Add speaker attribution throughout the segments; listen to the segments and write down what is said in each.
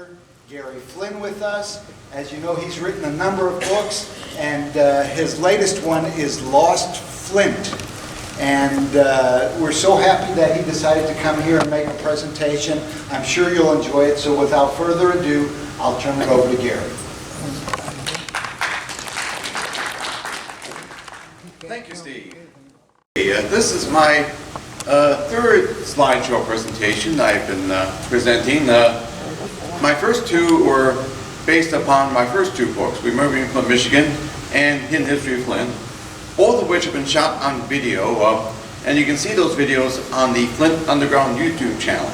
Speaker 1: author Gary Flinn with us. As you know, he's written a number of books, and his latest one is Lost Flint. And we're so happy that he decided to come here and make a presentation. I'm sure you'll enjoy it, so without further ado, I'll turn it over to Gary.
Speaker 2: Thank you, Steve. This is my third slideshow presentation I've been presenting. My first two were based upon my first two books, Remembering Flint, Michigan and Hidden History of Flint, both of which have been shot on video, and you can see those videos on the Flint Underground YouTube channel.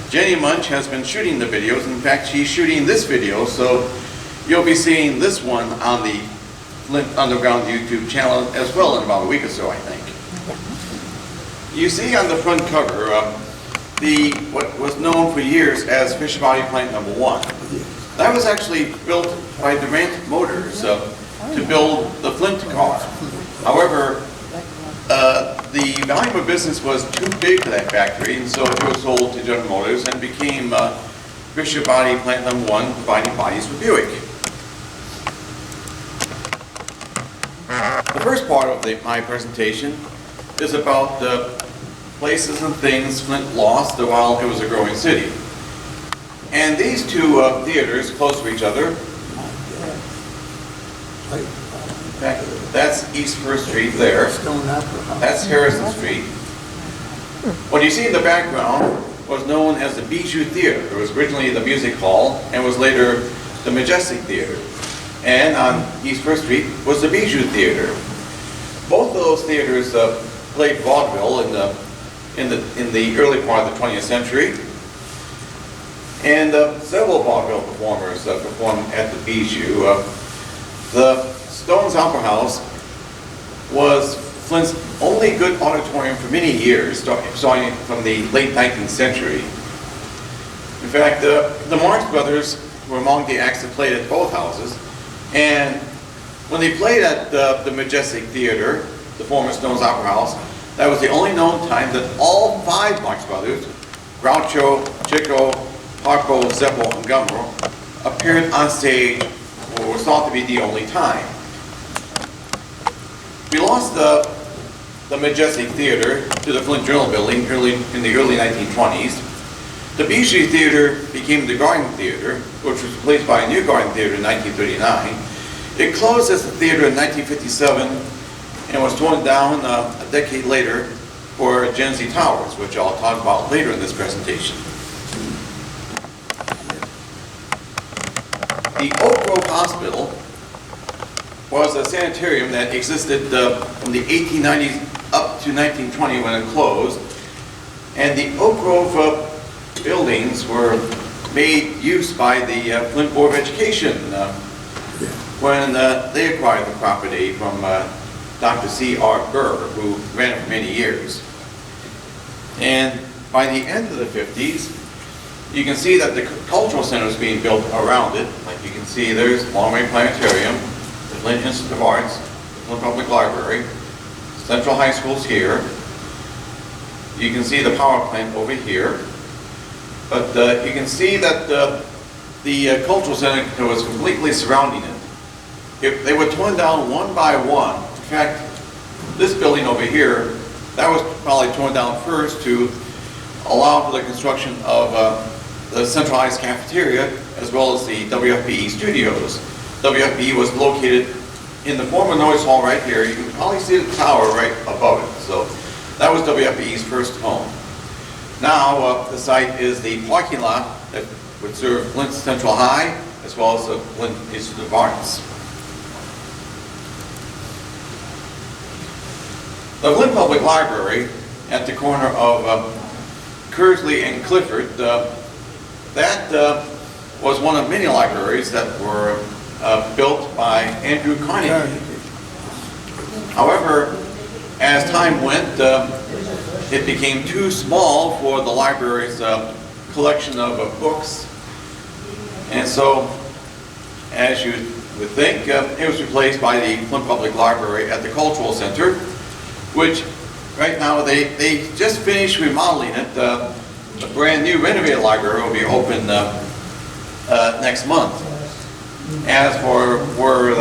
Speaker 2: Jenny Munch has been shooting the videos. In fact, she's shooting this video, so you'll be seeing this one on the Flint Underground YouTube channel as well in about a week or so, I think. You see on the front cover what was known for years as Fisher Body Plant Number 1. That was actually built by Durant Motors to build the Flint car. However, the volume of business was too big for that factory, and so it was sold to General Motors and became Fisher Body Plant Number 1, providing bodies for Buick. The first part of my presentation is about the places and things Flint lost while it was a growing city. And these two theaters close to each other, that's East 1st Street there, that's Harrison Street. What you see in the background was known as the Bijou Theater. It was originally the music hall and was later the Majestic Theater. And on East 1st Street was the Bijou Theater. Both of those theaters played vaudeville in the early part of the 20th century. And several vaudeville performers performed at the Bijou. The Stone's Opera House was Flint's only good auditorium for many years, starting from the late 19th century. In fact, the Marx Brothers were among the acts that played at both houses. And when they played at the Majestic Theater, the former Stone's Opera House, that was the only known time that all five Marx Brothers, Groucho, Chico, Harpo, Zeppo, and Gummer, appeared on stage, or was thought to be the only time. We lost the Majestic Theater to the Flint Journal Building in the early 1920s. The Bijou Theater became the Garden Theater, which was replaced by a new Garden Theater in 1939. It closed as the theater in 1957 and was torn down a decade later for Gen Z Towers, which I'll talk about later in this presentation. The Oak Grove Hospital was a sanitarium that existed from the 1890s up to 1920 when it closed. And the Oak Grove buildings were made use by the Flint Board of Education when they acquired the property from Dr. C.R. Burr, who ran it for many years. And by the end of the 50s, you can see that the cultural center is being built around it. Like you can see, there's Long Range Planetarium, the Flint Institute of Arts, the Flint Public Library, Central High School's here. You can see the power plant over here. But you can see that the cultural center was completely surrounding it. They were torn down one by one. In fact, this building over here, that was probably torn down first to allow for the construction of the centralized cafeteria as well as the WFBE studios. WFBE was located in the former noise hall right here. You can probably see the tower right above it. So that was WFBE's first home. Now the site is the parking lot that would serve Flint Central High as well as the Flint Institute of Arts. The Flint Public Library at the corner of Kersley and Clifford, that was one of many libraries that were built by Andrew Carnegie. However, as time went, it became too small for the library's collection of books, and so, as you would think, it was replaced by the Flint Public Library at the Cultural Center, which right now they just finished remodeling it. A brand new renovated library will be open next month. As for where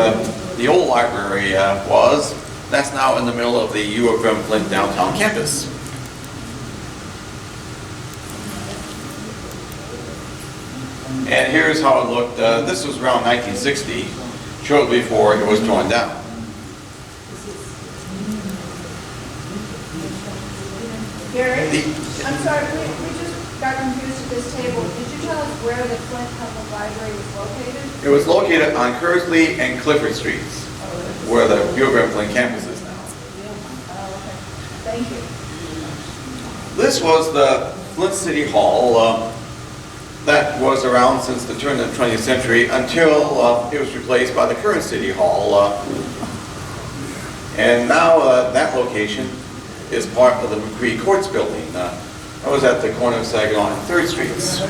Speaker 2: the old library was, that's now in the middle of the U of M Flint downtown campus. And here's how it looked. This was around 1960, shortly before it was torn down.
Speaker 3: Gary, I'm sorry, we just got confused at this table. Did you tell us where the Flint Public Library was located?
Speaker 2: It was located on Kersley and Clifford Streets, where the U of M Flint campus is now.
Speaker 3: Oh, okay. Thank you.
Speaker 2: This was the Flint City Hall that was around since the turn of the 20th century until it was replaced by the current City Hall. And now that location is part of the McCree Courts building. That was at the corner of Saginaw and 3rd Streets.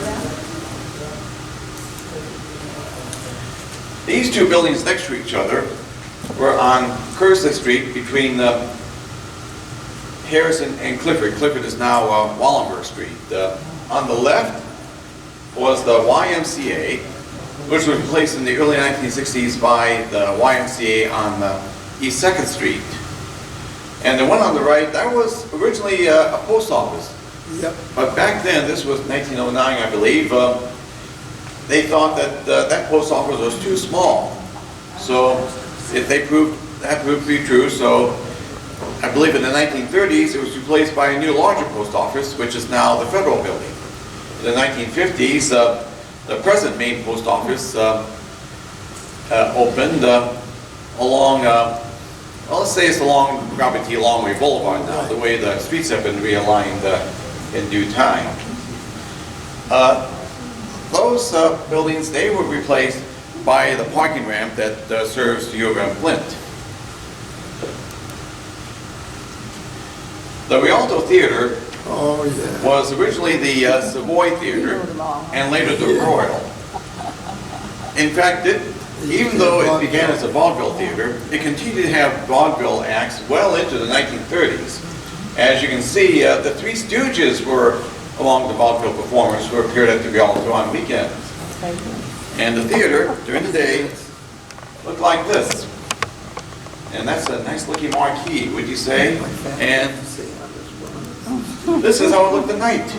Speaker 2: These two buildings next to each other were on Kersley Street between Harrison and Clifford. Clifford is now Wallenberg Street. On the left was the YMCA, which was replaced in the early 1960s by the YMCA on East 2nd Street. And the one on the right, that was originally a post office.
Speaker 4: Yep.
Speaker 2: But back then, this was 1909, I believe, they thought that that post office was too small. So that proved to be true. So I believe in the 1930s, it was replaced by a new larger post office, which is now the Federal Building. In the 1950s, the present main post office opened along, well, let's say it's along Robert T. Longway Boulevard now, the way the streets have been realigned in due time. Those buildings, they were replaced by the parking ramp that serves the U of M Flint. The Rialto Theater was originally the Savoy Theater and later the Royal. In fact, even though it began as a vaudeville theater, it continued to have vaudeville acts well into the 1930s. As you can see, the Three Stooges were among the vaudeville performers who appeared at the Rialto on weekends. And the theater, during the day, looked like this. And that's a nice looking marquee, would you say? And this is how it looked at night.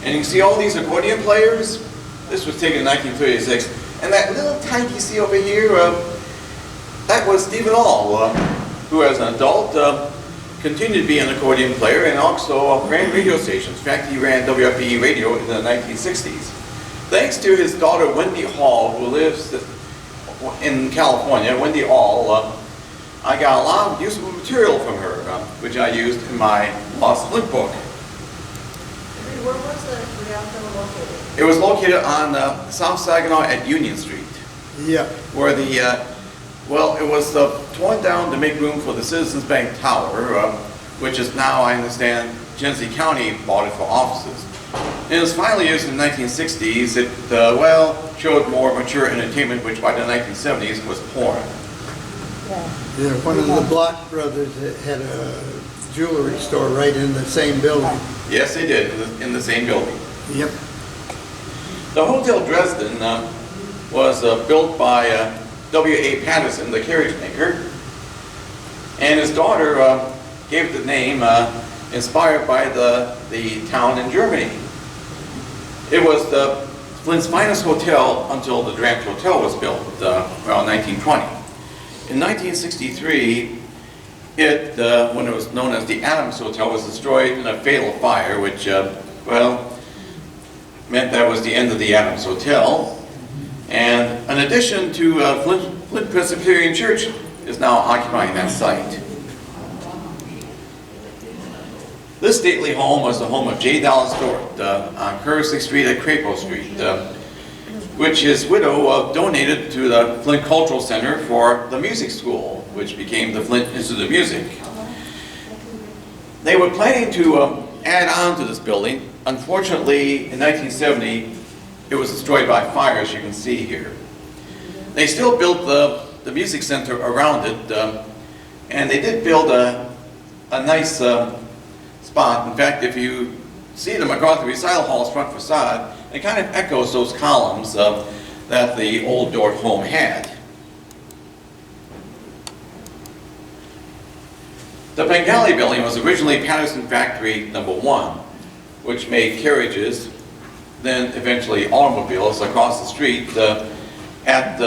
Speaker 2: And you can see all these accordion players. This was taken in 1936. And that little tyke you see over here, that was Stephen All, who as an adult continued to be an accordion player and also ran radio stations. In fact, he ran WFPE radio in the 1960s. Thanks to his daughter, Wendy Hall, who lives in California, Wendy Hall, I got a lot of useful material from her, which I used in my Lost Flint book.
Speaker 3: Where was the Rialto located?
Speaker 2: It was located on South Saginaw at Union Street.
Speaker 4: Yeah.
Speaker 2: Where the, well, it was torn down to make room for the Citizens Bank Tower, which is now, I understand, Genesee County bought it for offices. And it was finally used in the 1960s. It, well, showed more mature entertainment, which by the 1970s was porn.
Speaker 4: Yeah, one of the Block brothers had a jewelry store right in the same building.
Speaker 2: Yes, they did, in the same building.
Speaker 4: Yep.
Speaker 2: The Hotel Dresden was built by W.A. Patterson, the carriage maker, and his daughter gave it the name inspired by the town in Germany. It was the Flint's finest hotel until the Drant Hotel was built around 1920. In 1963, it, when it was known as the Adams Hotel, was destroyed in a fatal fire, which, well, meant that was the end of the Adams Hotel. And an addition to Flint Presbyterian Church is now occupying that site. This stately home was the home of J. Dallas Stewart on Kersley Street at Crapo Street, which his widow donated to the Flint Cultural Center for the music school, which became the Flint Institute of Music. They were planning to add on to this building. Unfortunately, in 1970, it was destroyed by fire, as you can see here. They still built the music center around it, and they did build a nice spot. In fact, if you see the MacArthur Recital Hall's front facade, It kind of echoes those columns that the old Dort home had. The Bengali building was originally Patterson Factory number 1, which made carriages, then eventually automobiles across the street at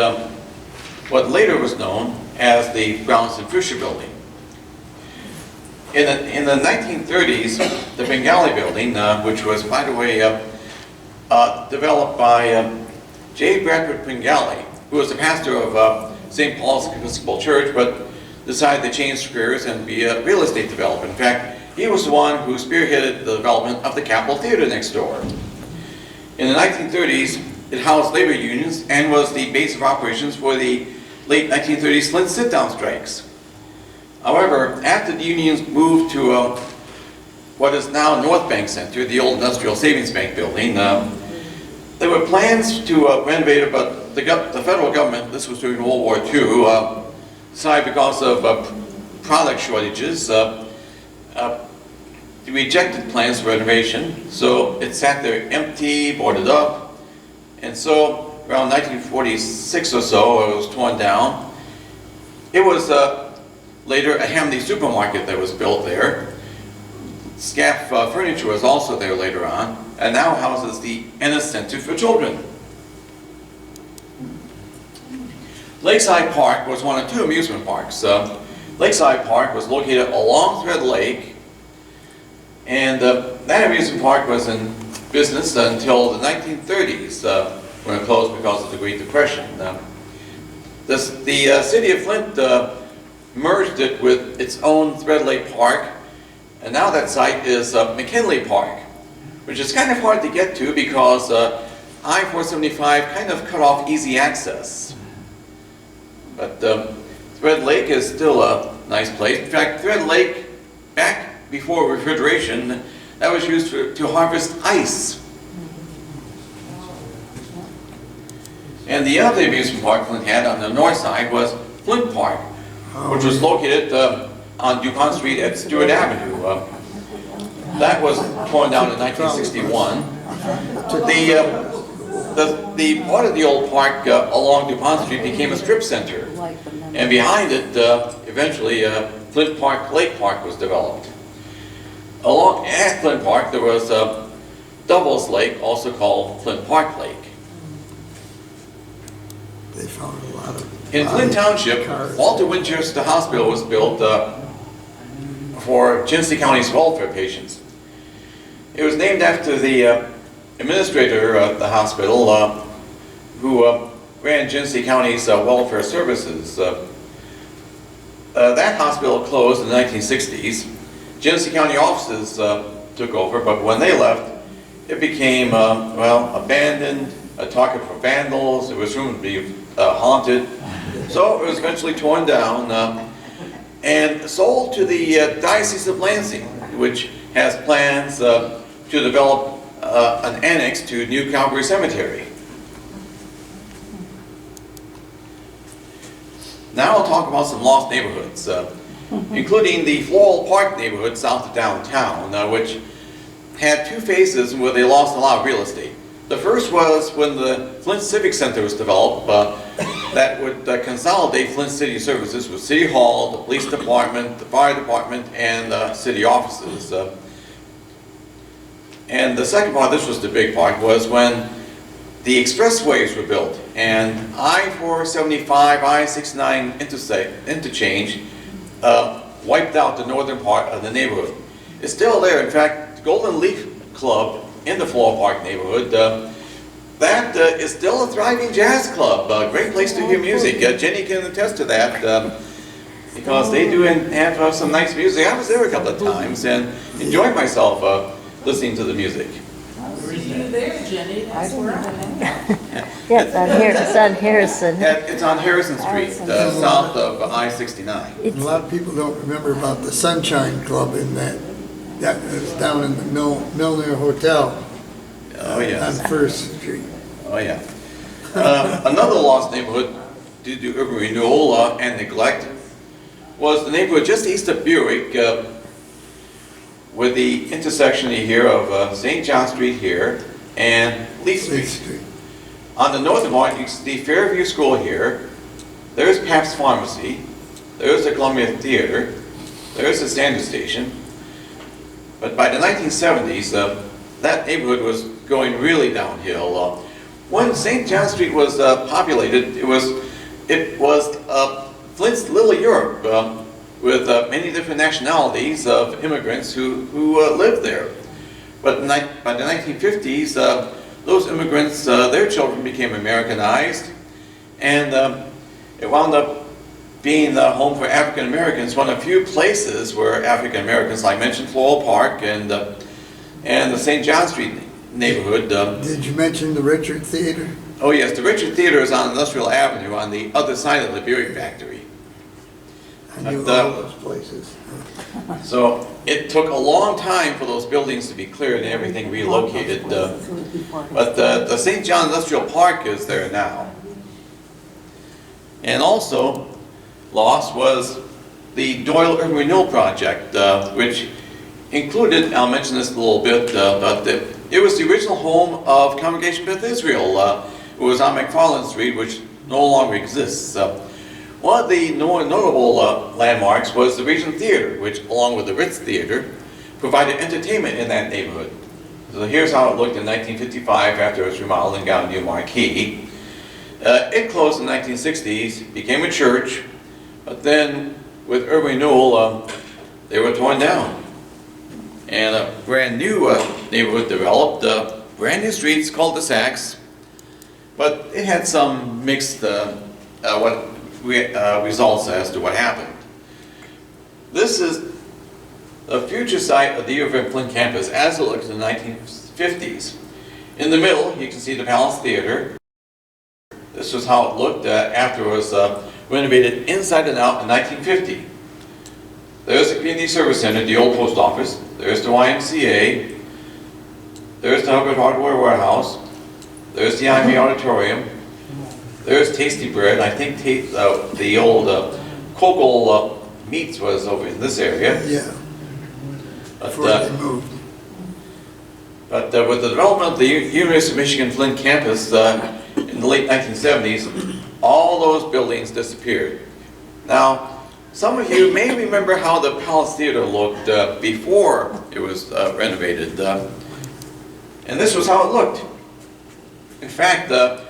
Speaker 2: what later was known as the Brownson Fisher building. In the 1930s, the Bengali building, which was, by the way, developed by J. Bradford Bengali, who was the pastor of St. Paul's Episcopal Church, but decided to change careers and be a real estate developer. In fact, he was the one who spearheaded the development of the Capitol Theater next door. In the 1930s, it housed labor unions and was the base of operations for the late 1930s Flint sit-down strikes. However, after the unions moved to what is now North Bank Center, the old Industrial Savings Bank building, there were plans to renovate it, but the federal government, this was during World War II, decided because of product shortages, they rejected plans for renovation, so it sat there empty, boarded up, and so around 1946 or so, it was torn down. It was later a Hamley supermarket that was built there. Scaff Furniture was also there later on, and now houses the Ennis Center for Children. Lakeside Park was one of 2 amusement parks. Lakeside Park was located along Thread Lake, and that amusement park was in business until the 1930s, when it closed because of the Great Depression. The city of Flint merged it with its own Thread Lake Park, and now that site is McKinley Park, which is kind of hard to get to because I-475 kind of cut off easy access. But Thread Lake is still a nice place. In fact, Thread Lake, back before refrigeration, that was used to harvest ice. And the other amusement park Flint had on the north side was Flint Park, which was located on DuPont Street at Stewart Avenue. That was torn down in 1961. The part of the old park along DuPont Street became a strip center. And behind it, eventually, Flint Park Lake Park was developed. Along at Flint Park, there was Doubles Lake, also called Flint Park Lake.
Speaker 4: They found a lot of...
Speaker 2: In Flint Township, Walter Winchester Hospital was built for Genesee County's welfare patients. It was named after the administrator of the hospital who ran Genesee County's welfare services. That hospital closed in the 1960s. Genesee County offices took over, but when they left, it became, well, abandoned, a target for vandals. It was rumored to be haunted. So it was eventually torn down and sold to the Diocese of Lansing, which has plans to develop an annex to New Calvary Cemetery. Now I'll talk about some lost neighborhoods, including the Floral Park neighborhood south of downtown, which had 2 phases where they lost a lot of real estate. The first was when the Flint Civic Center was developed, that would consolidate Flint city services with City Hall, the Police Department, the Fire Department, and city offices. And the second part, this was the big part, was when the expressways were built and I-475, I-69 interchange wiped out the northern part of the neighborhood. It's still there. In fact, the Golden Leaf Club in the Floral Park neighborhood, that is still a thriving jazz club. Great place to hear music. Jenny can attest to that because they do have some nice music. I was there a couple of times and enjoyed myself listening to the music.
Speaker 5: See you there, Jenny. That's where I'm at.
Speaker 6: Yeah, it's on Harrison.
Speaker 2: It's on Harrison Street, south of I-69.
Speaker 4: A lot of people don't remember about the Sunshine Club in that was down in the Milner Hotel.
Speaker 2: Oh, yes.
Speaker 4: On First Street.
Speaker 2: Oh, yeah. Another lost neighborhood due to urban renewal and neglect was the neighborhood just east of Buick, with the intersection here of St. John Street here and Lee Street.
Speaker 4: Lee Street.
Speaker 2: On the northern point, you can see Fairview School here. There's Pabst Pharmacy. There's the Columbia Theater. There's the Standard Station. But by the 1970s, that neighborhood was going really downhill. When St. John Street was populated, it was Flint's Little Europe, with many different nationalities of immigrants who lived there. But by the 1950s, those immigrants, their children became Americanized, and it wound up being the home for African Americans, one of the few places where African Americans, like I mentioned, Floral Park and the St. John Street neighborhood.
Speaker 4: Did you mention the Richard Theater?
Speaker 2: Oh yes, the Richard Theater is on Industrial Avenue on the other side of the beer factory.
Speaker 4: I knew
Speaker 2: But,
Speaker 4: all those places.
Speaker 2: So it took a long time for those buildings to be cleared and everything relocated. But the St. John Industrial Park is there now. And also lost was the Doyle Urban Renewal Project, which included, I'll mention this a little bit, but it was the original home of Congregation Beth Israel. It was on McFarland Street, which no longer exists. One of the notable landmarks was the Regent Theater, which, along with the Ritz Theater, provided entertainment in that neighborhood. So here's how it looked in 1955 after it was remodeled and got a new marquee. It closed in the 1960s, became a church, but then with urban renewal, they were torn down. And a brand new neighborhood developed, brand new streets, cul-de-sacs, but it had some mixed results as to what happened. This is a future site of the U of M Flint campus as it looked in the 1950s. In the middle, you can see the Palace Theater. This was how it looked after it was renovated inside and out in 1950. There's the Community Service Center, the old post office. There's the YMCA. There's the Hubbard Hardware Warehouse. There's the IME Auditorium. There's Tasty Bread. I think the old Cocoa Meats was over in this area.
Speaker 4: Yeah,
Speaker 2: But,
Speaker 4: before they moved.
Speaker 2: But with the development of the University of Michigan Flint campus in the late 1970s, all those buildings disappeared. Now, some of you may remember how the Palace Theater looked before it was renovated. And this was how it looked. In fact, the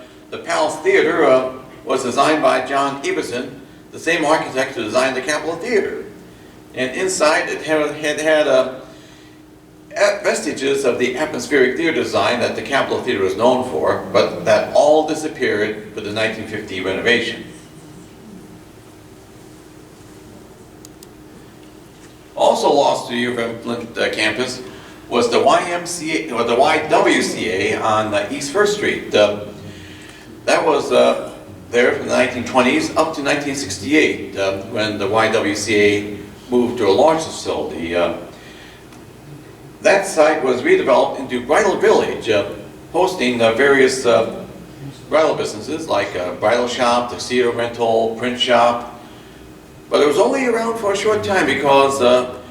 Speaker 2: Palace Theater was designed by John Everson, the same architect who designed the Capitol Theater. And inside it had vestiges of the atmospheric theater design that the Capitol Theater was known for, but that all disappeared with the 1950 renovation. Also lost to the U of M Flint campus was the YMCA, or the YWCA on East 1st Street. That was there from the 1920s up to 1968 when the YWCA moved to a large facility. That site was redeveloped into Bridal Village, hosting various bridal businesses like bridal shop, tuxedo rental, print shop. But it was only around for a short time because the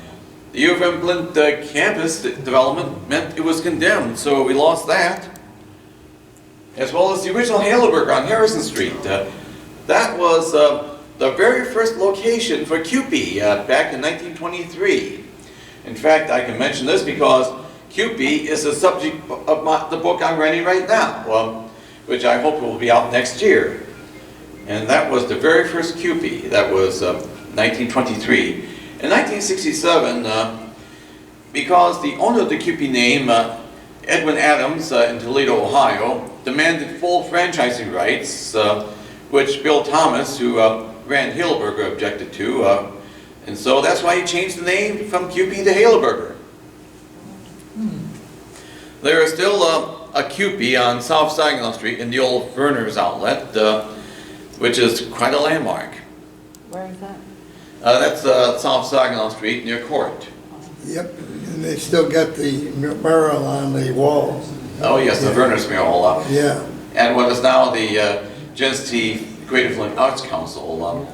Speaker 2: U of M Flint campus development meant it was condemned, so we lost that. As well as the original Haleburg on Harrison Street. That was the very first location for CUPE back in 1923. In fact, I can mention this because CUPE is the subject of the book I'm writing right now, which I hope will be out next year. And that was the very first CUPE. That was 1923. In 1967, because the owner of the CUPE name, Edwin Adams in Toledo, Ohio, demanded full franchising rights, which Bill Thomas, who ran Haleburger, objected to. And so that's why he changed the name from CUPE to Haleburger. There is still a CUPE on South Saginaw Street in the old Verner's outlet, which is quite a landmark.
Speaker 6: Where is that?
Speaker 2: That's South Saginaw Street near Court.
Speaker 4: Yep, and they still got the mural on the wall.
Speaker 2: Oh yes, the Verner's mural.
Speaker 4: Yeah.
Speaker 2: And what is now the Genesee Greater Flint Arts Council.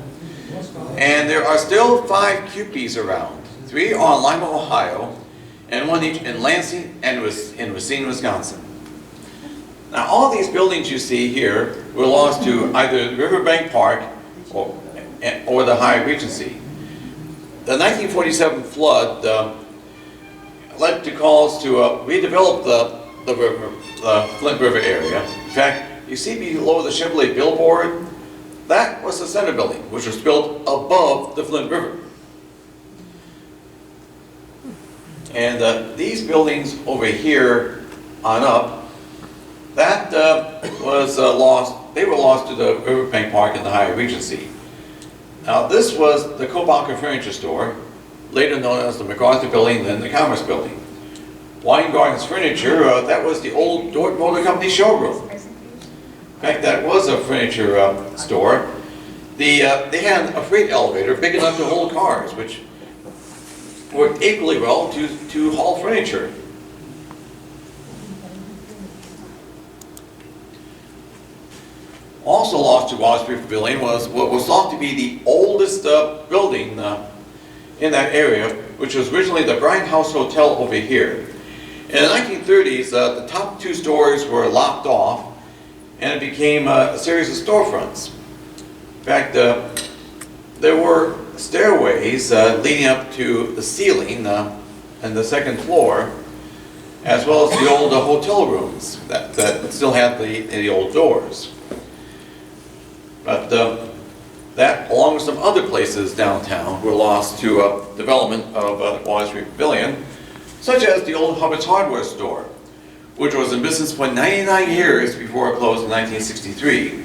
Speaker 2: And there are still 5 CUPEs around. 3 are in Lima, Ohio, and 1 each in Lansing and in Racine, Wisconsin. Now, all these buildings you see here were lost to either Riverbank Park or the High Regency. The 1947 flood led to calls to redevelop the Flint River area. In fact, you see below the Chevrolet billboard, that was the center building, which was built above the Flint River. And these buildings over here on up, that was lost. They were lost to the Riverbank Park and the High Regency. Now, this was the Kobaka Furniture Store, later known as the MacArthur Building, then the Commerce Building. Wine Gardens Furniture, that was the old Dort Motor Company showroom. In fact, that was a furniture store. They had a freight elevator big enough to hold cars, which worked equally well to haul furniture. Also lost to Wasbury Pavilion was what was thought to be the oldest building in that area, which was originally the Bryant House Hotel over here. In the 1930s, the top two stories were lopped off, and it became a series of storefronts. In fact, there were stairways leading up to the ceiling and the second floor, as well as the old hotel rooms that still had the old doors. But that, along with some other places downtown, were lost to development of Wasbury Pavilion, such as the old Hubbard's Hardware store, which was in business for 99 years before it closed in 1963.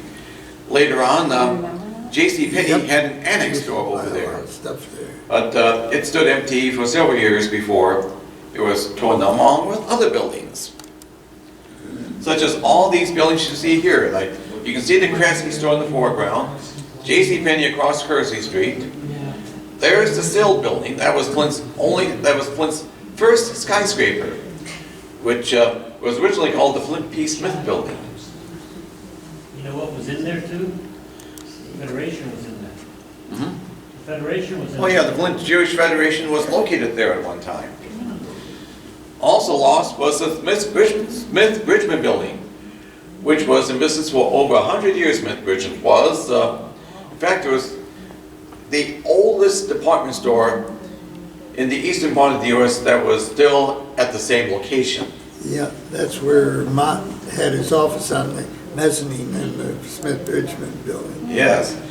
Speaker 2: Later on, J.C. Penney had an annex store over there, but it stood empty for several years before it was torn down along with other buildings, such as all these buildings you see here. Like, you can see the Cressy store in the foreground, J.C. Penney across Kersey Street. There's the Sill building. That was Flint's first skyscraper, which was originally called the Flint P. Smith building.
Speaker 7: You know what was in there too? The Federation was in there.
Speaker 2: Mm-hmm.
Speaker 7: The Federation was in
Speaker 2: Oh
Speaker 7: there.
Speaker 2: yeah, the Flint Jewish Federation was located there at one time. Also lost was the Smith Bridgman building, which was in business for over 100 years. Smith Bridgman was. In fact, it was the oldest department store in the eastern part of the U.S. that was still at the same location.
Speaker 4: Yeah, that's where Mott had his office on the mezzanine in the Smith Bridgman building.
Speaker 2: Yes.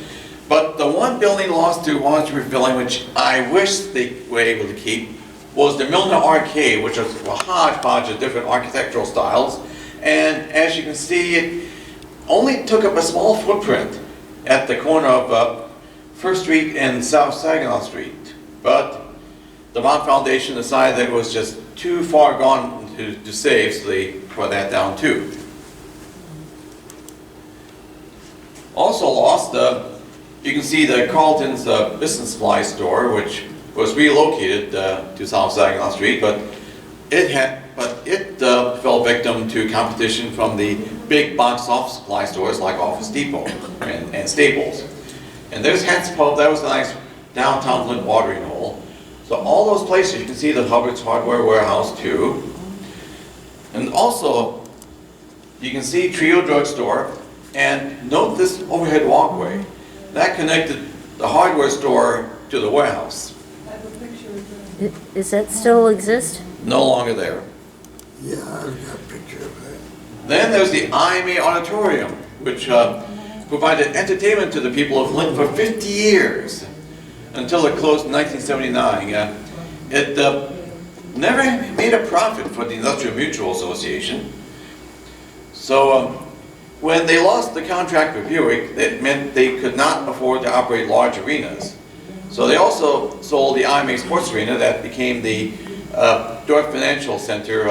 Speaker 2: But the one building lost to Wasbury Pavilion, which I wish they were able to keep, was the Milner Arcade, which was a hodgepodge of different architectural styles. And as you can see, it only took up a small footprint at the corner of First Street and South Saginaw Street. But the Mott Foundation decided that it was just too far gone to save, so they tore that down too. Also lost, you can see the Carlton's business supply store, which was relocated to South Saginaw Street, but it fell victim to competition from the big box office supply stores like Office Depot and Staples. And there's Hats Pub, that was a nice downtown Flint watering hole. So all those places, you can see the Hubbard's Hardware Warehouse too. And also, you can see Trio Drugstore, and note this overhead walkway. That connected the hardware store to the warehouse.
Speaker 3: I have a picture of that.
Speaker 6: Does that still exist?
Speaker 2: No longer there.
Speaker 4: Yeah, I've got a picture of that.
Speaker 2: Then there's the IMA Auditorium, which provided entertainment to the people of Flint for 50 years, until it closed in 1979. It never made a profit for the Industrial Mutual Association. So when they lost the contract with Buick, it meant they could not afford to operate large arenas. So they also sold the IMA Sports Arena that became the Dorff Financial Center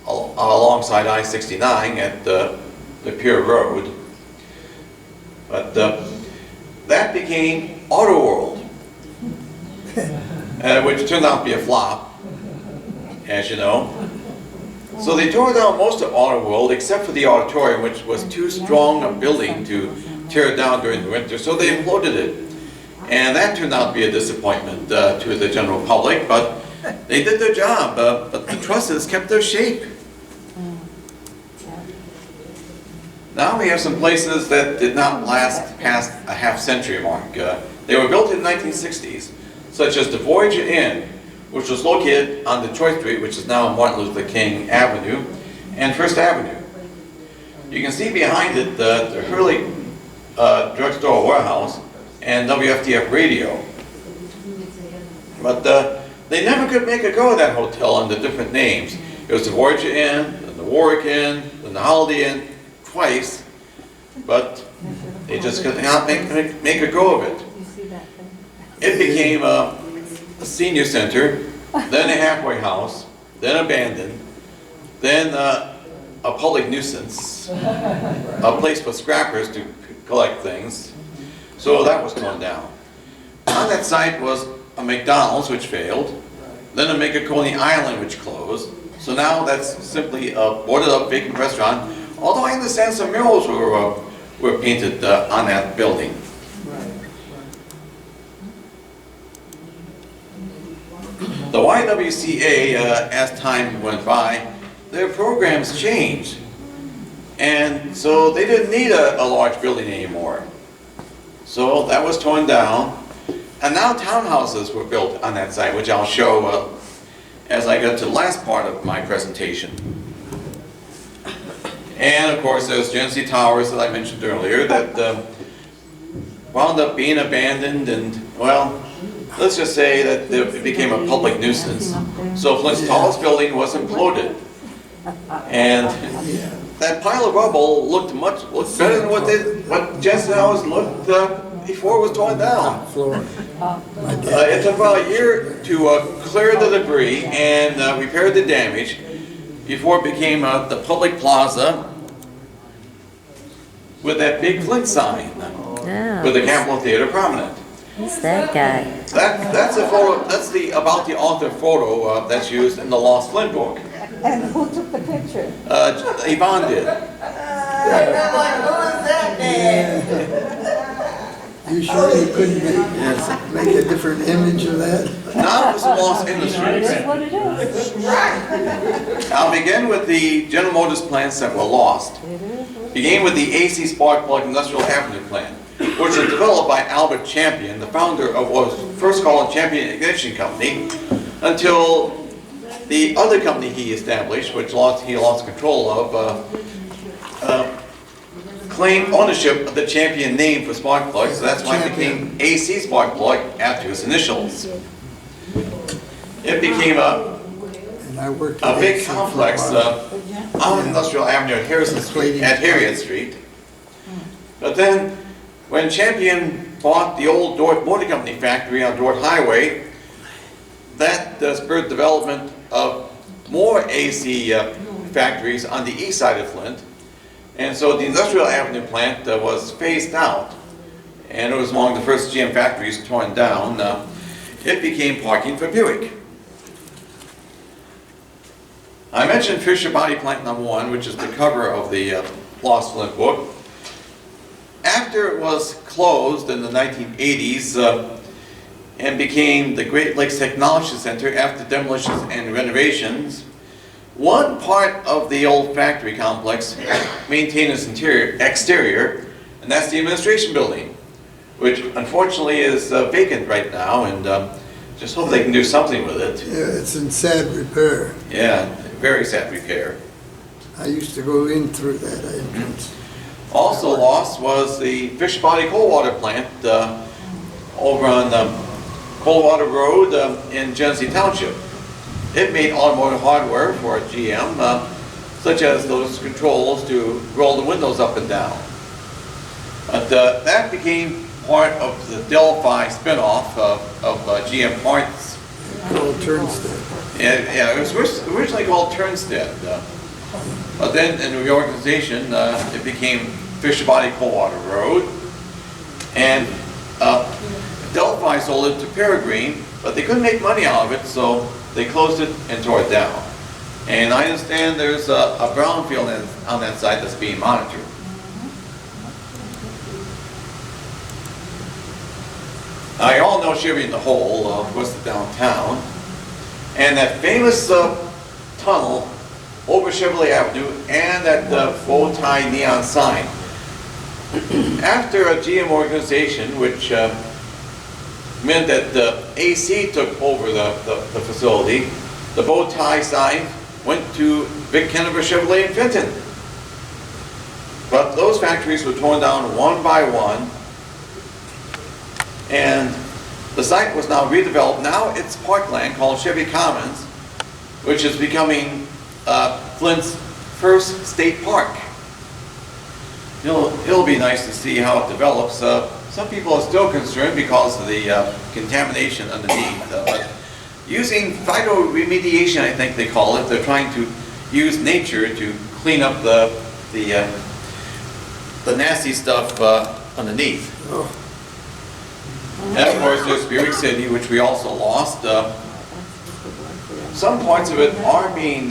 Speaker 2: alongside I-69 at the Pier Road. But that became Auto World, which turned out to be a flop, as you know. So they tore down most of Auto World except for the auditorium, which was too strong a building to tear it down during the winter, so they imploded it. And that turned out to be a disappointment to the general public, but they did their job, but the trusses kept their shape. Now we have some places that did not last past a half-century mark. They were built in the 1960s, such as the Voyager Inn, which was located on Detroit Street, which is now Martin Luther King Avenue, and First Avenue. You can see behind it the Hurley drugstore warehouse and WFTF radio. But they never could make a go of that hotel under different names. It was the Voyager Inn, then the Warwick Inn, then the Holiday Inn, twice, but they just could not make a go of it. It became a senior center, then a halfway house, then abandoned, then a public nuisance, a place for scrappers to collect things. So that was torn down. On that site was a McDonald's, which failed, then a Make a Coney Island, which closed. So now that's simply a boarded up vacant restaurant, although I understand some murals were painted on that building. The YWCA, as time went by, their programs changed. And so they didn't need a large building anymore. So that was torn down. And now townhouses were built on that site, which I'll show as I get to the last part of my presentation. And of course, there's Genesee Towers that I mentioned earlier that wound up being abandoned, and well, let's just say that it became a public nuisance. So Flint's tallest building was imploded. And that pile of rubble looked better than what Genesee Towers looked before it was torn down. It took about a year to clear the debris and repair the damage before it became the public plaza with that big Flint sign with the Capitol Theater prominent.
Speaker 6: Who's that guy?
Speaker 2: That's a photo. That's the about the author photo that's used in the Lost Flint book.
Speaker 8: And who took the picture?
Speaker 2: Yvonne did.
Speaker 4: You sure you couldn't make a different image of that?
Speaker 2: Now it was a lost industry.
Speaker 8: That's what it is.
Speaker 2: I'll begin with the General Motors plants that were lost. Began with the AC Spark Plug Industrial Avenue plant, which was developed by Albert Champion, the founder of what was first called Champion Ignition Company, until the other company he established, which he lost control of, claimed ownership of the Champion name for spark plugs, so that's why it became AC Spark Plug after his initials. It became a big complex on Industrial Avenue at Harriet Street. But then, when Champion bought the old Dort Motor Company factory on Dort Highway, that spurred development of more AC factories on the east side of Flint. And so the Industrial Avenue plant was phased out, and it was among the first GM factories torn down. It became parking for Buick. I mentioned Fisher Body Plant number 1, which is the cover of the Lost Flint book. After it was closed in the 1980s and became the Great Lakes Technology Center after demolitions and renovations, one part of the old factory complex maintained its exterior, and that's the administration building, which unfortunately is vacant right now, and just hope they can do something with it.
Speaker 4: Yeah, it's in sad repair.
Speaker 2: Yeah, very sad repair.
Speaker 4: I used to go in through that entrance.
Speaker 2: Also lost was the Fish Body Cold Water plant over on Coldwater Road in Genesee Township. It made automotive hardware for GM, such as those controls to roll the windows up and down. But that became part of the Delphi spinoff of GM Parts.
Speaker 4: Called Turnstead.
Speaker 2: Yeah, it was originally called Turnstead. But then in the reorganization, it became Fish Body Coldwater Road. And Delphi sold it to Peregrine, but they couldn't make money out of it, so they closed it and tore it down. And I understand there's a brownfield on that site that's being monitored. Now, you all know Chevy in the Hole, of course, the downtown. And that famous tunnel over Chevrolet Avenue and at the bow tie neon sign. After a GM organization, which meant that the AC took over the facility, the bow tie sign went to Vic Kennever Chevrolet in Fenton. But those factories were torn down one by one, and the site was now redeveloped. Now it's parkland called Chevy Commons, which is becoming Flint's first state park. It'll be nice to see how it develops. Some people are still concerned because of the contamination underneath. But using phytoremediation, I think they call it, they're trying to use nature to clean up the nasty stuff underneath. And of course, there's Buick City, which we also lost. Some parts of it are being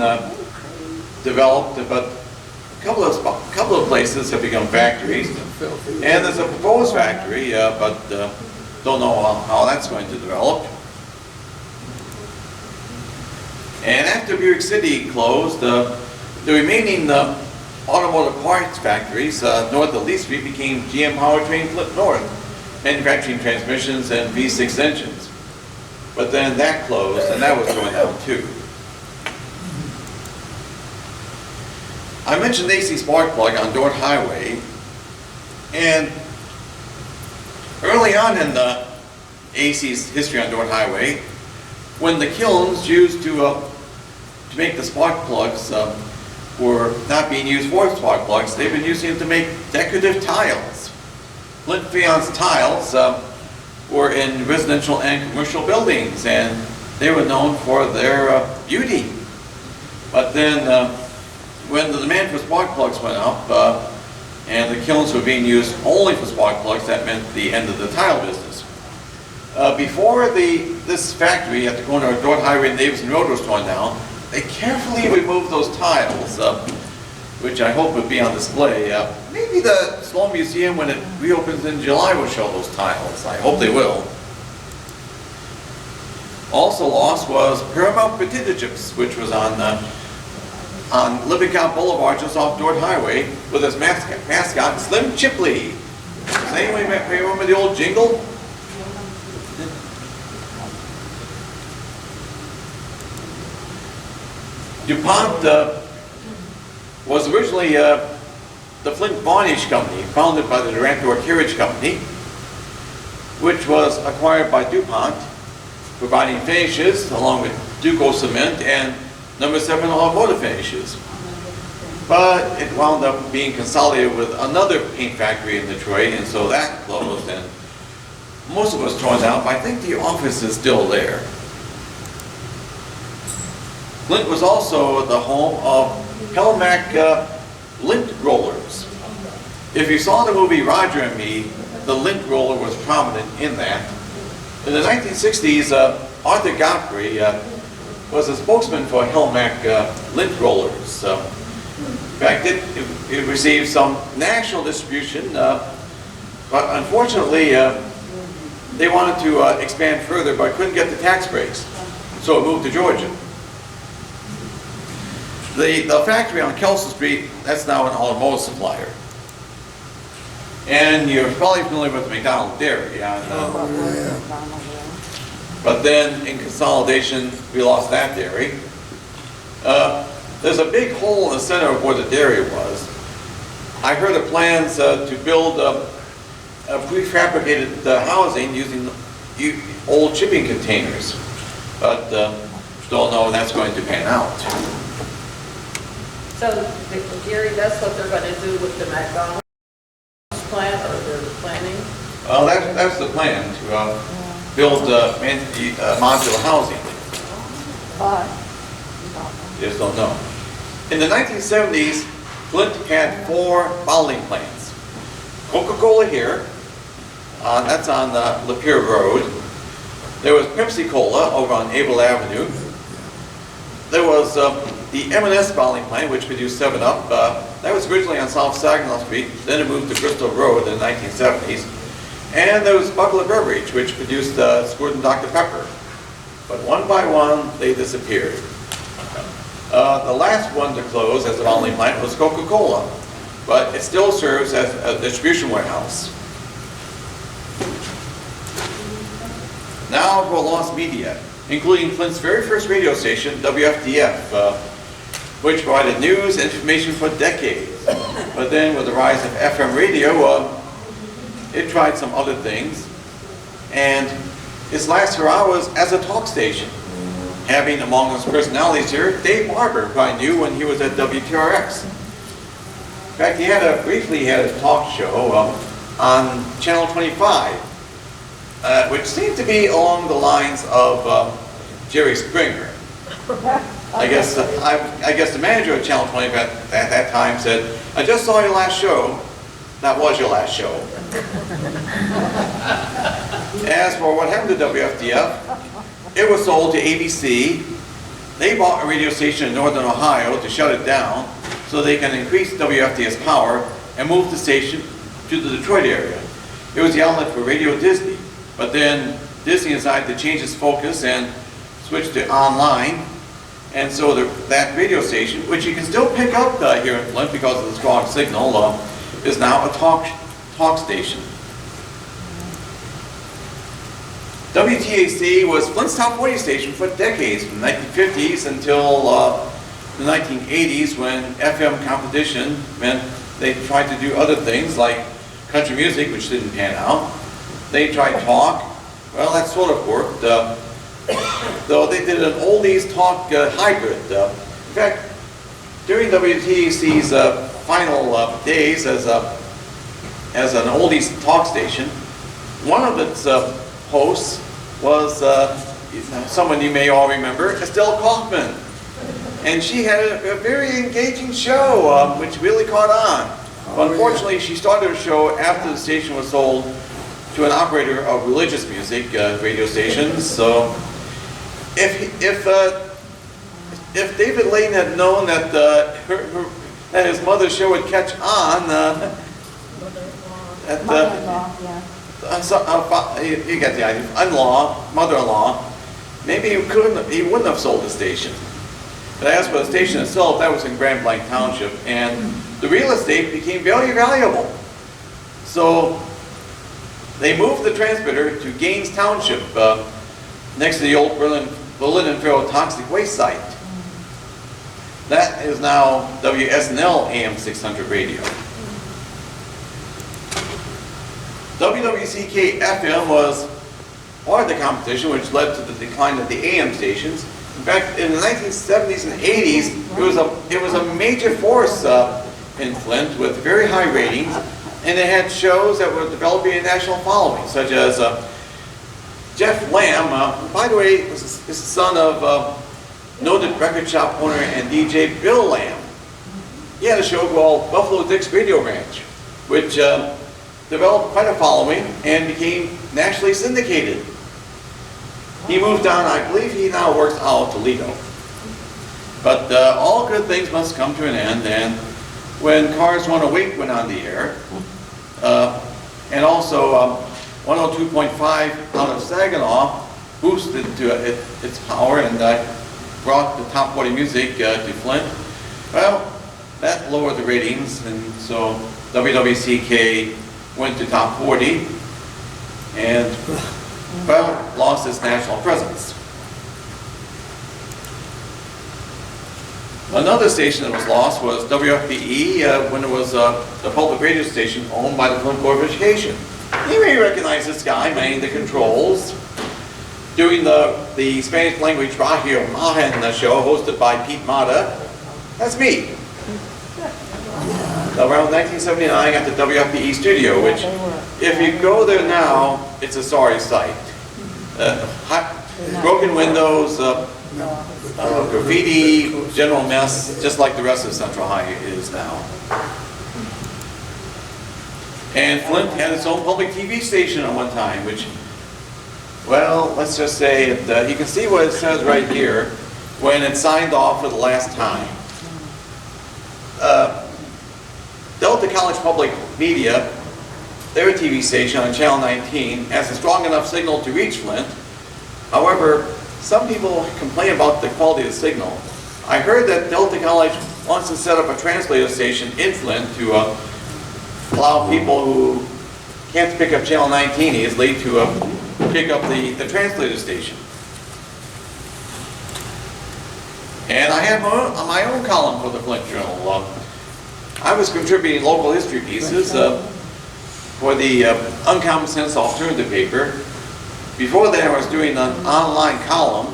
Speaker 2: developed, but a couple of places have become factories. And there's a proposed factory, but don't know how that's going to develop. And after Buick City closed, the remaining automotive parts factories north of Lee Street became GM Powertrain Flint North, manufacturing transmissions and V6 engines. But then that closed, and that was going down too. I mentioned AC Spark Plug on Dordt Highway, and early on in the AC's history on Dordt Highway, when the kilns used to make the spark plugs were not being used for spark plugs, they've been using them to make decorative tiles. Flint Faience tiles were in residential and commercial buildings, and they were known for their beauty. But then when the demand for spark plugs went up and the kilns were being used only for spark plugs, that meant the end of the tile business. Before this factory at the corner of Dordt Highway and Davidson Road was torn down, they carefully removed those tiles, which I hope would be on display. Maybe the Sloan Museum, when it reopens in July, will show those tiles. I hope they will. Also lost was Paramount Potato Chips, which was on Lippincott Boulevard, just off Dordt Highway, with its mascot, Slim Chipley. Does anyone remember the old jingle? DuPont was originally the Flint Varnish Company, founded by the Durant Door Carriage Company, which was acquired by DuPont, providing finishes along with Duco Cement and No. 7 Automotive finishes. But it wound up being consolidated with another paint factory in Detroit, and so that closed, and most of it was torn down, but I think the office is still there. Flint was also the home of Helmack lint rollers. If you saw the movie Roger and Me, the lint roller was prominent in that. In the 1960s, Arthur Godfrey was a spokesman for Helmack lint rollers. In fact, it received some national distribution, but unfortunately, they wanted to expand further, but couldn't get the tax breaks, so it moved to Georgia. The factory on Kelso Street, that's now an automotive supplier. And you're probably familiar with the McDonald Dairy. But then in consolidation, we lost that dairy. There's a big hole in the center of where the dairy was. I heard of plans to build a prefabricated housing using old shipping containers. But don't know when that's going to pan out.
Speaker 5: So, Gary, that's what they're going to do with the McDonald's plant, or they're planning?
Speaker 2: Well, that's the plan, to build modular housing.
Speaker 8: But
Speaker 2: Just don't know. In the 1970s, Flint had 4 bottling plants. Coca-Cola here, that's on Lapeer Road. There was Pepsi-Cola over on Able Avenue. There was the M&S bottling plant, which produced 7-Up. That was originally on South Saginaw Street, then it moved to Bristol Road in the 1970s. And there was Buckler Beverage, which produced Squirt and Dr. Pepper. But one by one, they disappeared. The last one to close as a bottling plant was Coca-Cola, but it still serves as a distribution warehouse. Now for lost media, including Flint's very first radio station, WFDF, which provided news and information for decades. But then with the rise of FM radio, it tried some other things, and its last hurrah was as a talk station, having among its personalities here, Dave Barber, who I knew when he was at WTRX. In fact, he briefly had a talk show on Channel 25, which seemed to be along the lines of Jerry Springer. I guess the manager of Channel 25 at that time said, "I just saw your last show. That was your last show." As for what happened to WFDF, it was sold to ABC. They bought a radio station in Northern Ohio to shut it down so they can increase WFDF's power and move the station to the Detroit area. It was the outlet for Radio Disney, but then Disney decided to change its focus and switch to online. And so that radio station, which you can still pick up here in Flint because of the strong signal, is now a talk station. WTAC was Flint's top 40 station for decades, from the 1950s until the 1980s, when FM competition meant they tried to do other things like country music, which didn't pan out. They tried talk. Well, that sort of worked. Though they did an oldies talk hybrid. In fact, during WTAC's final days as an oldies talk station, one of its hosts was someone you may all remember, Estelle Kaufman. And she had a very engaging show, which really caught on. Unfortunately, she started her show after the station was sold to an operator of religious music radio stations. So if David Lane had known that that his mother's show would catch on, you get the idea. Mother-in-law, maybe he wouldn't have sold the station. But as for the station itself, that was in Grand Blanc Township, and the real estate became very valuable. So they moved the transmitter to Gaines Township, next to the old Berlin and ferrotoxic waste site. That is now WSNL AM 600 radio. WWCK FM was part of the competition, which led to the decline of the AM stations. In fact, in the 1970s and 80s, it was a major force in Flint with very high ratings, and it had shows that were developing a national following, such as Jeff Lamb, who, by the way, is the son of noted record shop owner and DJ Bill Lamb. He had a show called Buffalo Dick's Radio Ranch, which developed quite a following and became nationally syndicated. He moved on. I believe he now works out of Toledo. But all good things must come to an end, and when Cars 108 went on the air, and also 102.5 out of Saginaw boosted to its power and brought the top 40 music to Flint, well, that lowered the ratings, and so WWCK went to top 40 and, well, lost its national presence. Another station that was lost was WFBE when it was the public radio station owned by the Flint Board of Education. You may recognize this guy manning the controls, doing the Spanish language Rahir Mahan show hosted by Pete Mata. That's me. Around 1979 at the WFBE studio, which if you go there now, it's a sorry sight. Broken windows, graffiti, general mess, just like the rest of Central High is now. And Flint had its own public TV station at one time, which, well, let's just say, you can see what it says right here, when it signed off for the last time. Delta College Public Media, their TV station on Channel 19, has a strong enough signal to reach Flint. However, some people complain about the quality of the signal. I heard that Delta College wants to set up a translator station in Flint to allow people who can't pick up channel 19 easily to pick up the translator station. And I have my own column for the Flint Journal. I was contributing local history pieces for the Uncommon Sense Alternative paper. Before that, I was doing an online column,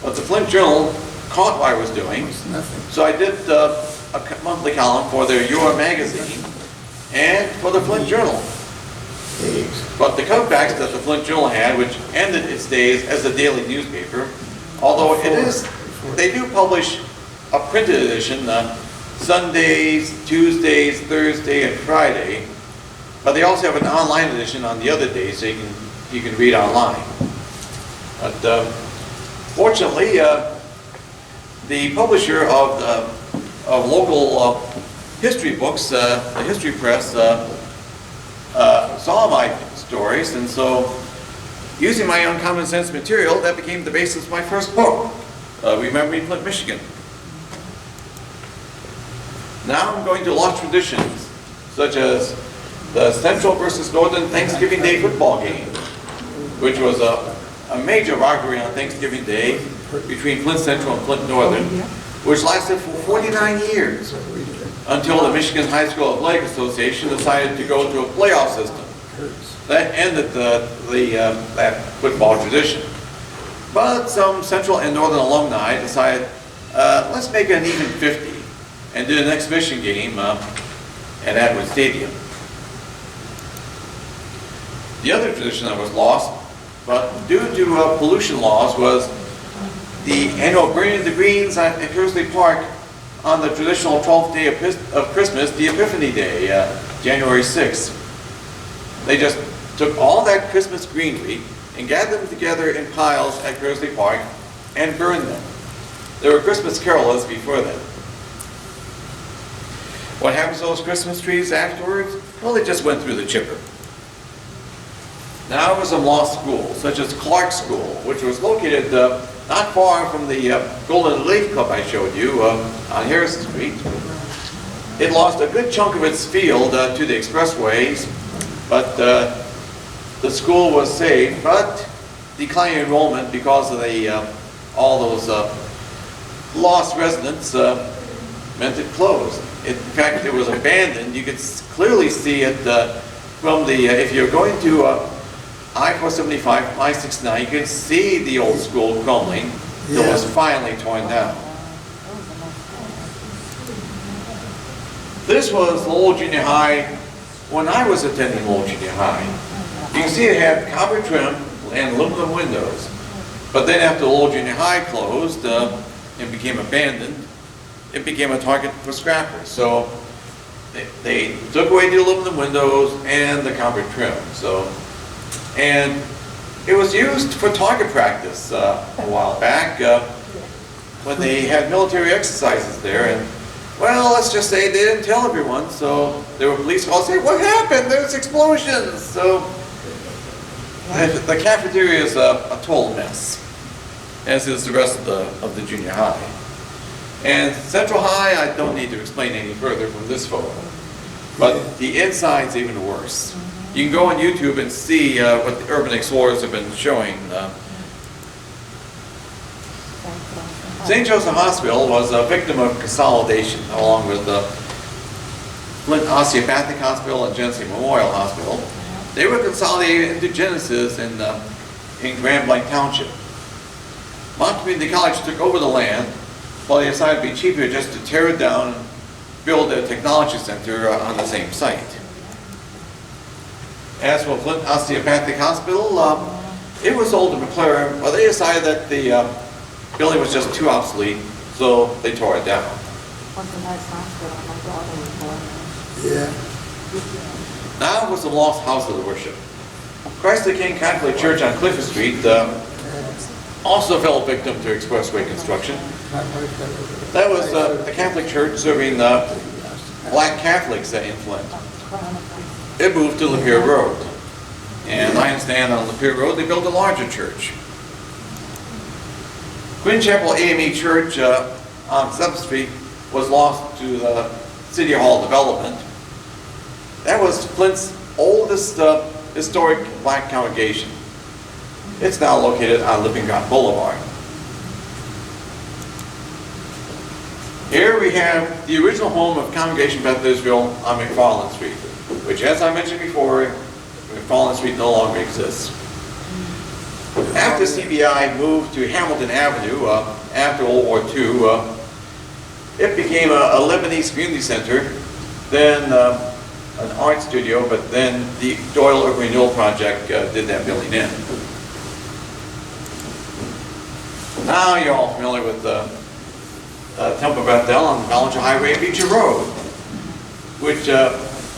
Speaker 2: but the Flint Journal caught what I was doing. So I did a monthly column for their Your magazine and for the Flint Journal. But the cutbacks that the Flint Journal had, which ended its days as a daily newspaper, although they do publish a printed edition Sundays, Tuesdays, Thursday, and Friday, but they also have an online edition on the other days, so you can read online. But fortunately, the publisher of local history books, the History Press, saw my stories, and so using my own common sense material, that became the basis of my first book, Remembering Flint, Michigan. Now I'm going to lost traditions, such as the Central versus Northern Thanksgiving Day football game, which was a major rivalry on Thanksgiving Day between Flint Central and Flint Northern, which lasted for 49 years until the Michigan High School Athletic Association decided to go to a playoff system. That ended that football tradition. But some Central and Northern alumni decided, let's make it an even 50 and did an exhibition game at Atwood Stadium. The other tradition that was lost, but due to pollution laws, was the annual burning of the greens at Kersley Park on the traditional 12th day of Christmas, the Epiphany Day, January 6th. They just took all that Christmas greenery and gathered them together in piles at Kersley Park and burned them. There were Christmas carolers before that. What happens to those Christmas trees afterwards? Well, they just went through the chipper. Now for some lost schools, such as Clark School, which was located not far from the Golden Leaf Club I showed you on Harrison Street. It lost a good chunk of its field to the expressways, but the school was saved, but declining enrollment because of all those lost residents meant it closed. In fact, it was abandoned. You could clearly see it from the, if you're going to I-475, I-69, you can see the old school crumbling. It was finally torn down. This was Lowell Junior High when I was attending Lowell Junior High. You can see it had copper trim and aluminum windows. But then after Lowell Junior High closed and became abandoned, it became a target for scrappers. So they took away the aluminum windows and the copper trim. And it was used for target practice a while back when they had military exercises there. And well, let's just say they didn't tell everyone, so there were police calls saying, "What happened? There's explosions." So the cafeteria is a total mess, as is the rest of the junior high. And Central High, I don't need to explain any further from this photo. But the inside's even worse. You can go on YouTube and see what the urban explorers have been showing. St. Joseph Hospital was a victim of consolidation, along with the Flint Osteopathic Hospital and Genesee Memorial Hospital. They were consolidated into Genesis in Grand Blanc Township. Mount Community College took over the land, while they decided it would be cheaper just to tear it down and build a technology center on the same site. As for Flint Osteopathic Hospital, it was sold to McLaren, but they decided that the building was just too obsolete, so they tore it down.
Speaker 4: Yeah.
Speaker 2: Now was the lost house of worship. Christ the King Catholic Church on Clifford Street also fell victim to expressway construction. That was a Catholic church serving black Catholics in Flint. It moved to Lapeer Road. And I understand on Lapeer Road they built a larger church. Quinn Chapel AME Church on 7th Street was lost to the City Hall development. That was Flint's oldest historic black congregation. It's now located on Living God Boulevard. Here we have the original home of Congregation Beth Israel on McFarland Street, which, as I mentioned before, McFarland Street no longer exists. After CBI moved to Hamilton Avenue after World War II, it became a Lebanese community center, then an art studio, but then the Doyle Urban Renewal Project did that building in. Now you're all familiar with Temple Bethel on Ballinger Highway and Beecher Road, which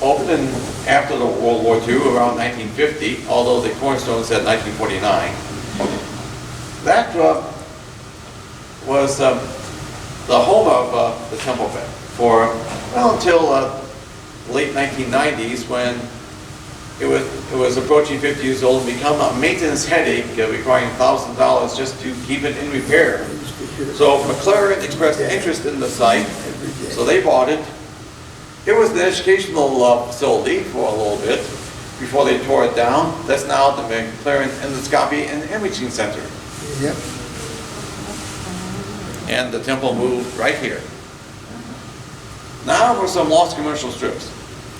Speaker 2: opened after the World War II around 1950, although the cornerstone said 1949. That was the home of the Temple Beth for, well, until late 1990s, when it was approaching 50 years old and become a maintenance headache, requiring $1,000 just to keep it in repair. So McLaren expressed interest in the site, so they bought it. It was an educational facility for a little bit before they tore it down. That's now the McLaren Endoscopy and Imaging Center.
Speaker 4: Yep.
Speaker 2: And the temple moved right here. Now for some lost commercial strips.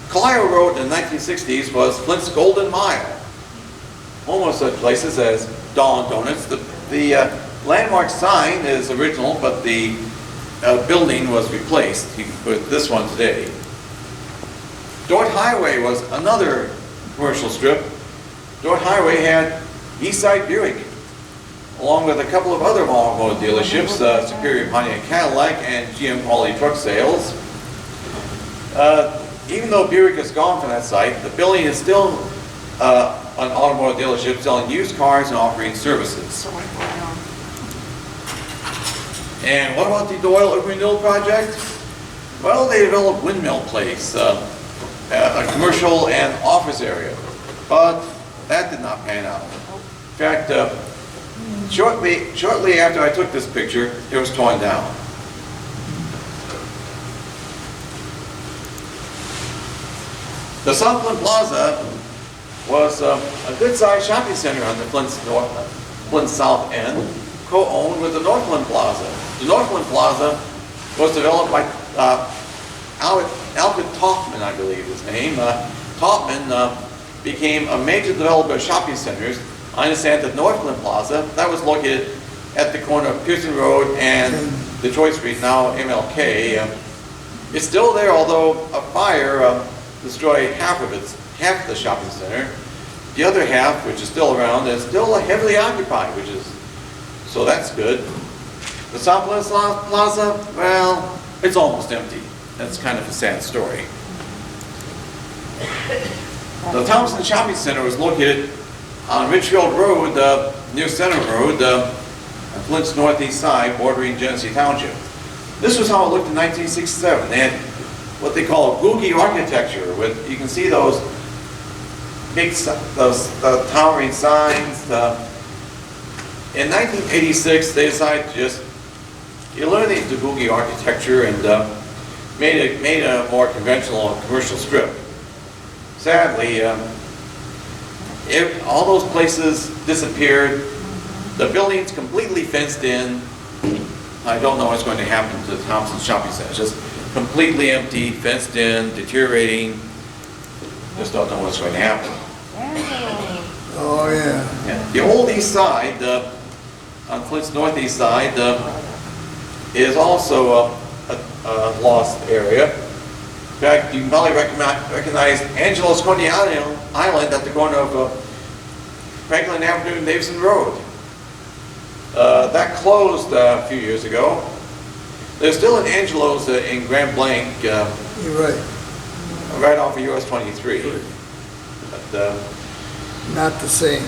Speaker 2: Clio Road in the 1960s was Flint's Golden Mile. Home of such places as Dawn Donuts. The landmark sign is original, but the building was replaced with this one today. Dort Highway was another commercial strip. Dort Highway had Eastside Buick, along with a couple of other automotive dealerships, Superior Pontiac Cadillac and GM Quality Truck Sales. Even though Buick is gone from that site, the building is still an automotive dealership selling used cars and offering services. And what about the Doyle Urban Renewal Project? Well, they developed Windmill Place, a commercial and office area, but that did not pan out. In fact, shortly after I took this picture, it was torn down. The South Flint Plaza was a good-sized shopping center on the Flint South End, co-owned with the North Flint Plaza. The North Flint Plaza was developed by Alfred Taubman, I believe his name. Taubman became a major developer of shopping centers. I understand that North Flint Plaza, that was located at the corner of Pearson Road and Detroit Street, now MLK. It's still there, although a fire destroyed half of the shopping center. The other half, which is still around, is still heavily occupied, so that's good. The South Flint Plaza, well, it's almost empty. That's kind of a sad story. The Thompson Shopping Center was located on Richfield Road, near Center Road, on Flint's northeast side, bordering Genesee Township. This was how it looked in 1967. They had what they call boogie architecture, with, you can see those big, those towering signs. In 1986, they decided to just eliminate the boogie architecture and made a more conventional commercial strip. Sadly, all those places disappeared. The building's completely fenced in. I don't know what's going to happen to the Thompson Shopping Center. It's just completely empty, fenced in, deteriorating. Just don't know what's going to happen.
Speaker 4: Oh, yeah.
Speaker 2: The old east side, on Flint's northeast side, is also a lost area. In fact, you can probably recognize Angelo's Coney Island at the corner of Franklin Avenue and Davison Road. That closed a few years ago. There's still an Angelo's in Grand Blanc.
Speaker 4: You're right.
Speaker 2: Right off of US 23. But,
Speaker 4: not the same.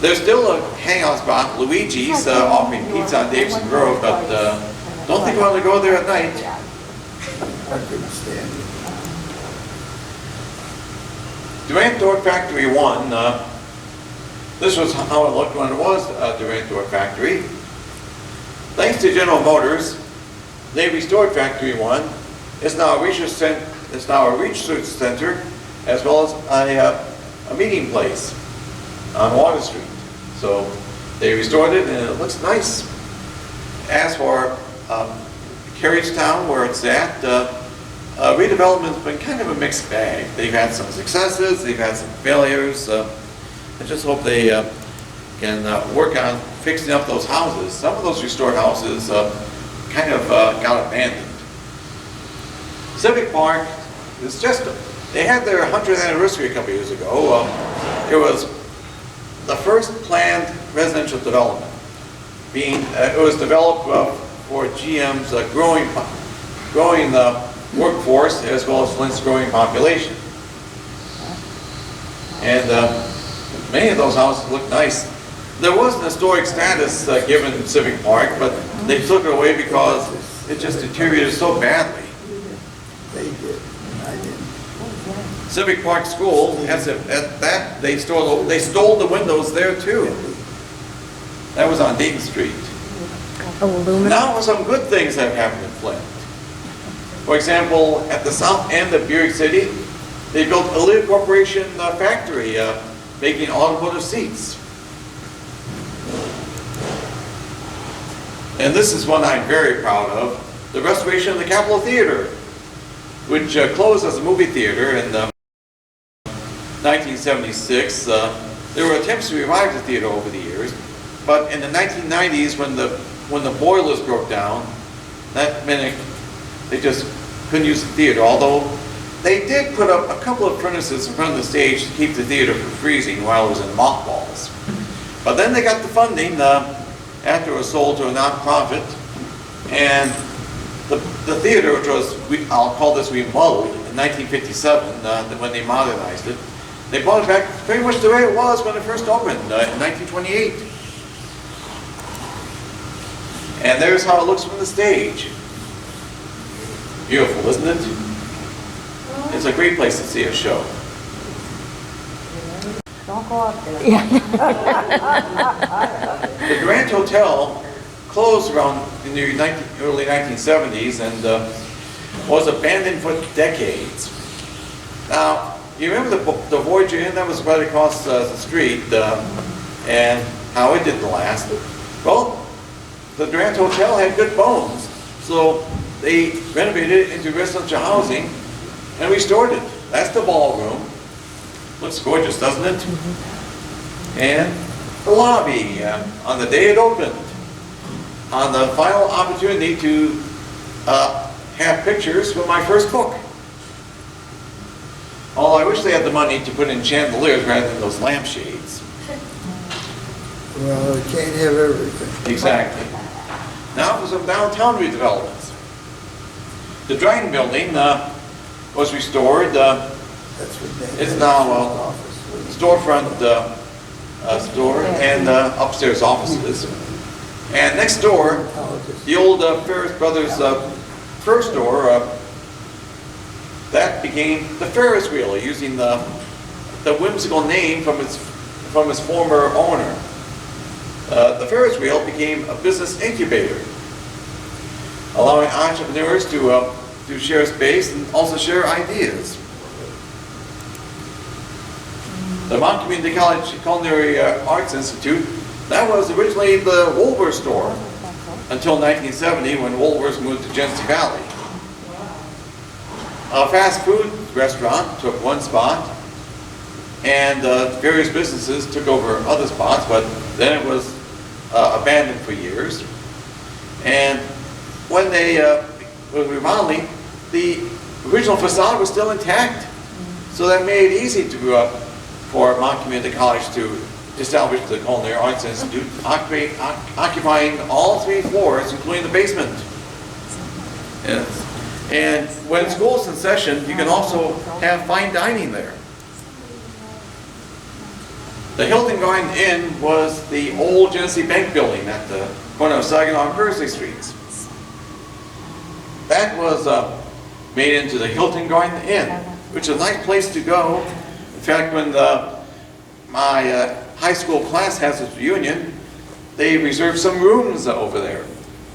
Speaker 2: there's still a hangout spot, Luigi's, offering pizza on Davison Road, but don't think we're going to go there at night.
Speaker 4: I couldn't stand it.
Speaker 2: Durant Door Factory 1, this was how it looked when it was Durant Door Factory. Thanks to General Motors, they restored Factory 1. It's now a research center as well as a meeting place on Water Street. So they restored it and it looks nice. As for Carriagetown, where it's at, redevelopment's been kind of a mixed bag. They've had some successes, they've had some failures. I just hope they can work on fixing up those houses. Some of those restored houses kind of got abandoned. Civic Park is just, they had their 100th anniversary a couple years ago. It was the first planned residential development. It was developed for GM's growing workforce as well as Flint's growing population. And many of those houses look nice. There was an historic status given Civic Park, but they took it away because it just deteriorated so badly.
Speaker 4: They did, I didn't.
Speaker 2: Civic Park School, they stole the windows there too. That was on Dayton Street.
Speaker 6: Aluminum.
Speaker 2: Now some good things have happened in Flint. For example, at the south end of Buick City, they built a Liv Corporation factory making automotive seats. And this is one I'm very proud of, the restoration of the Capitol Theater, which closed as a movie theater in 1976. There were attempts to revive the theater over the years, but in the 1990s, when the boilers broke down, that meant they just couldn't use the theater, although they did put up a couple of furnaces in front of the stage to keep the theater from freezing while it was in mothballs. But then they got the funding after it was sold to a nonprofit, and the theater, which was, I'll call this remodeled, in 1957, when they modernized it, they brought it back pretty much the way it was when it first opened, in 1928. And there's how it looks from the stage. Beautiful, isn't it? It's a great place to see a show.
Speaker 8: Don't go out there.
Speaker 2: The Grand Hotel closed around in the early 1970s and was abandoned for decades. Now, you remember the Voyager Inn that was right across the street and how it didn't last? Well, the Grand Hotel had good bones, so they renovated it into residential housing and restored it. That's the ballroom. Looks gorgeous, doesn't it? And the lobby on the day it opened, on the final opportunity to have pictures for my first book. Although I wish they had the money to put in chandeliers rather than those lampshades.
Speaker 4: Well, we can't have everything.
Speaker 2: Exactly. Now for some downtown redevelopments. The Dryden Building was restored.
Speaker 4: That's what they.
Speaker 2: It's now a storefront store and upstairs offices. And next door, the old Ferris Brothers fur store, that became the Ferris Wheel, using the whimsical name from its former owner. The Ferris Wheel became a business incubator, allowing entrepreneurs to share space and also share ideas. The Mount Community College Culinary Arts Institute, that was originally the Woolworth store until 1970 when Woolworth moved to Genesee Valley. A fast food restaurant took one spot, and various businesses took over other spots, but then it was abandoned for years. And when they were remodeling, the original facade was still intact, so that made it easy for Mount Community College to establish the Culinary Arts Institute, occupying all 3 floors, including the basement. And when school's in session, you can also have fine dining there. The Hilton Garden Inn was the old Genesee Bank building at the corner of Saginaw and Kearsley Streets. That was made into the Hilton Garden Inn, which is a nice place to go. In fact, when my high school class has its reunion, they reserved some rooms over there.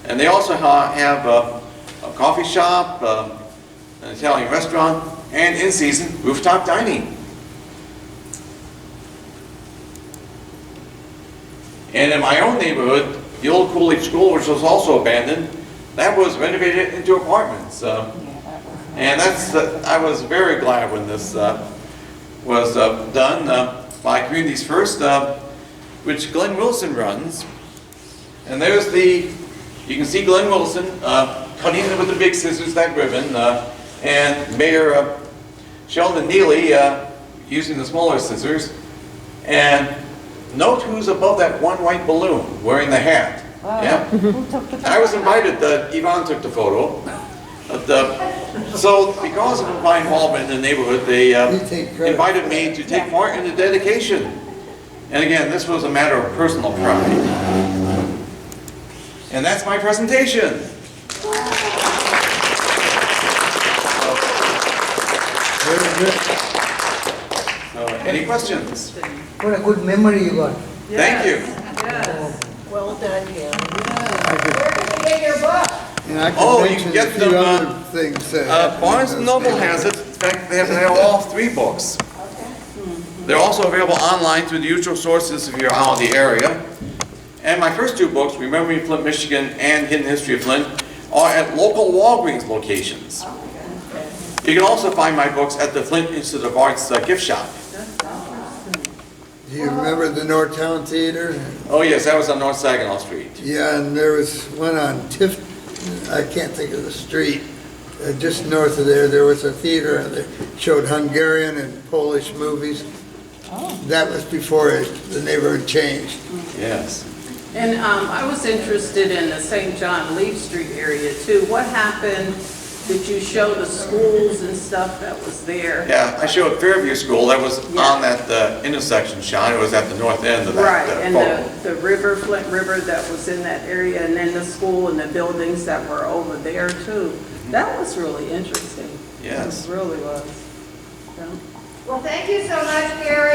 Speaker 2: And they also have a coffee shop, an Italian restaurant, and in-season rooftop dining. And in my own neighborhood, the old Coolidge School, which was also abandoned, that was renovated into apartments. And I was very glad when this was done by Communities First, which Glenn Wilson runs. And there's you can see Glenn Wilson cutting it with the big scissors, that ribbon, and Mayor Sheldon Neely using the smaller scissors. And note who's above that one white balloon wearing the hat. Yeah.
Speaker 8: Who took the
Speaker 2: I was invited, Yvonne took the photo. So because of my involvement in the neighborhood, they invited me to take part in the dedication. And again, this was a matter of personal pride. And that's my presentation.
Speaker 4: Very good.
Speaker 2: So, any questions?
Speaker 4: What a good memory you got.
Speaker 2: Thank you.
Speaker 5: Yes, well done, Gary.
Speaker 3: Where can we get your book?
Speaker 4: And I
Speaker 2: Oh,
Speaker 4: can
Speaker 2: you can
Speaker 4: mention
Speaker 2: get
Speaker 4: a few
Speaker 2: them,
Speaker 4: other things.
Speaker 2: Barnes & Noble has it. In fact, they have all 3 books. They're also available online through the usual sources if you're out of the area. And my first 2 books, Remembering Flint, Michigan and Hidden History of Flint, are at local Walgreens locations. You can also find my books at the Flint Institute of Arts gift shop.
Speaker 4: Do you remember the Northtown Theater?
Speaker 2: Oh yes, that was on North Saginaw Street.
Speaker 4: Yeah, and there was one on I can't think of the street, just north of there was a theater that showed Hungarian and Polish movies. That was before the neighborhood changed.
Speaker 2: Yes.
Speaker 5: And I was interested in the St. John Leaf Street area too. What happened? Did you show the schools and stuff that was there?
Speaker 2: Yeah, I showed Fairview School. That was on that intersection shot. It was at the north end of that
Speaker 5: Right, and
Speaker 2: photo.
Speaker 5: the river, Flint River that was in that area, and then the school and the buildings that were over there too. That was really interesting.
Speaker 2: Yes.
Speaker 5: It really was. Yeah.
Speaker 3: Well, thank you so much, Gary.